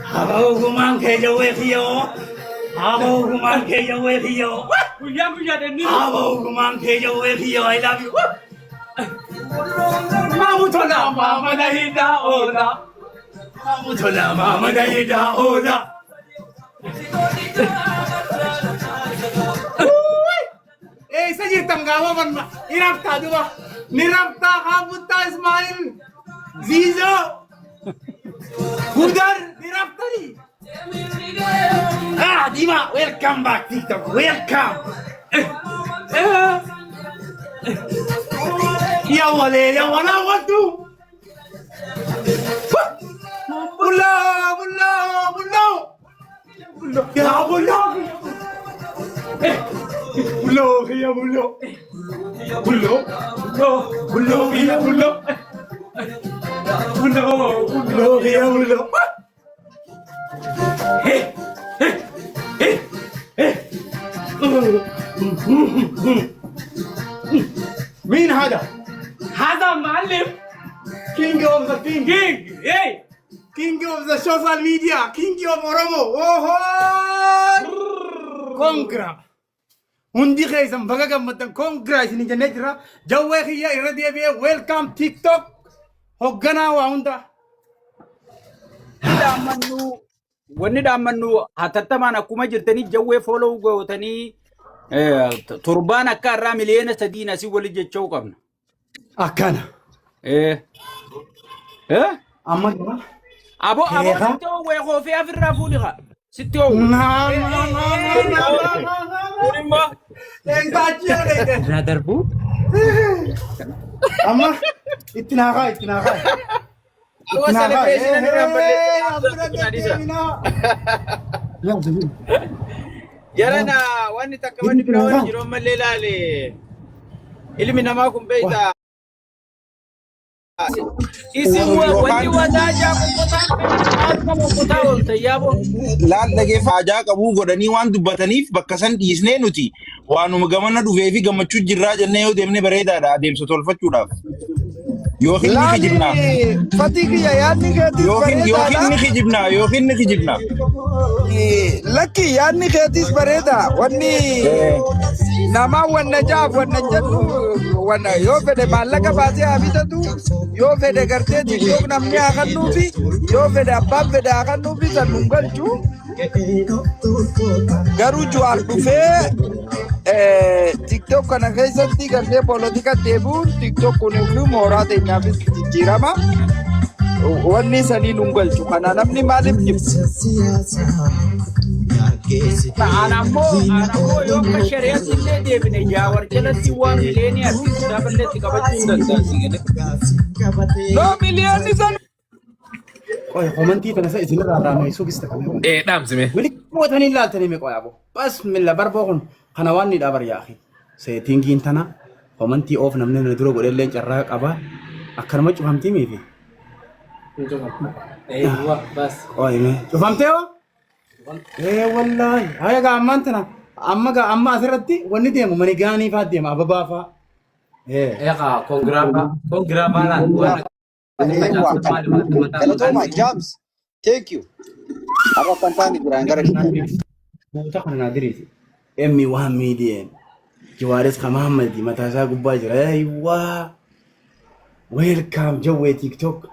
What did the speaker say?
Habaguman kayo wekiyo. Habaguman kayo wekiyo. Habaguman kayo wekiyo. I love you. Mamutola mama dahida ola. Mamutola mama dahida ola. Eh, sajir tanggawa man irafta duba. Nirafta kabuta Ismail. Zizo. Hudar niraftali. Ah, Dima, welcome back TikTok. Welcome. Ya wale, ya wala watu. Bulla, bulla, bulla. Bulla, ya bulla. Bulla, ya bulla. Bulla, bulla, ya bulla. Bulla, bulla, ya bulla. Hey, hey, hey, hey. مين هذا؟ هذا معلم King of the King. Hey, King of the social media. King of Oromo. Oh, Congra. Undi khaysam baga gamatan Congra isini janejra jawwe khiya iradiye be welcome TikTok hoggana wa unda. Wanni daamannu hatattamaan akkuma jirtanii jawwee follow gootanii turbaan akka irraa miliyoona 3 asii wali jechuu qabna. Akkana. Amma gaba. Abo sitti oowwee koofee afirraa fuudhiqa. Sitti oowwee. Irraa darbuu. Amma itti naakaa. Jarana wanni takka wanni biraa wanni jiru ammallee ilaale ilmi namaa kun beeyta isin wanni wadaa jaakutaa oolta yaabo laal dhageef haajaa qabuu godhanii waan dubbataniif bakka san dhiisnee nuti waanuma gamana dhufee fi gammachuu jirraa jennee yoo deemne bareedaadha adeemsa tolfachuudhaaf. Yookiin ni kijibna. Fatikiyya yaadni keetis bareedaadha. Yookiin ni kijibna. Lakki yaadni keetis bareeda. Wanni nama wanna jaaf wanna jedhu wanna yoo fedhe maallaqa baasee haa bitatu yoo fedhe gartee TikTok namni haa kennuufi yoo fedhe abbaan fedhe haa kennuufi san nun galchu. Garuu ju'aal dhufee TikTok kana keessatti gartee polotika deebi'uun TikTok kun immoo mooraa teenyaafis jijjiirama. Wanni sanii nun galchu kana namni maaliif jibbu? Anammoo yoo akka shari'aatti illee deebine jaawar jalatti waan miliyoonii argisiisu daballeetti qabachuu danda'a. Noo miliyoonni san. Qoy komantii kana sa isin irraa raamee sugista kana. Dhaamsime. Wali mootanii ilaaltanii mee qoyaabo. Basmilla barboo kun kana waan ni dhabar yaa akhi. Seetingiin tana komantii oof namni na dura godhellee carraa qaba. Akkanuma cufamtii miifi. Bas. Qoy mee cufamtee hoo? Wallahi. Haya gaa ammaan tana amma asirratti wanni deemu mani gaanii fa'aa deema ababaa fa'aa. Egaa kongiraamaa Galatoma James. Thank you. Apa pantani kurangara Buuta kana naadiriiti. Emmi waan miidiyeen. Jawaaris ka Mahammadi mataasaa gubbaa jira. Welcome jawwee TikTok.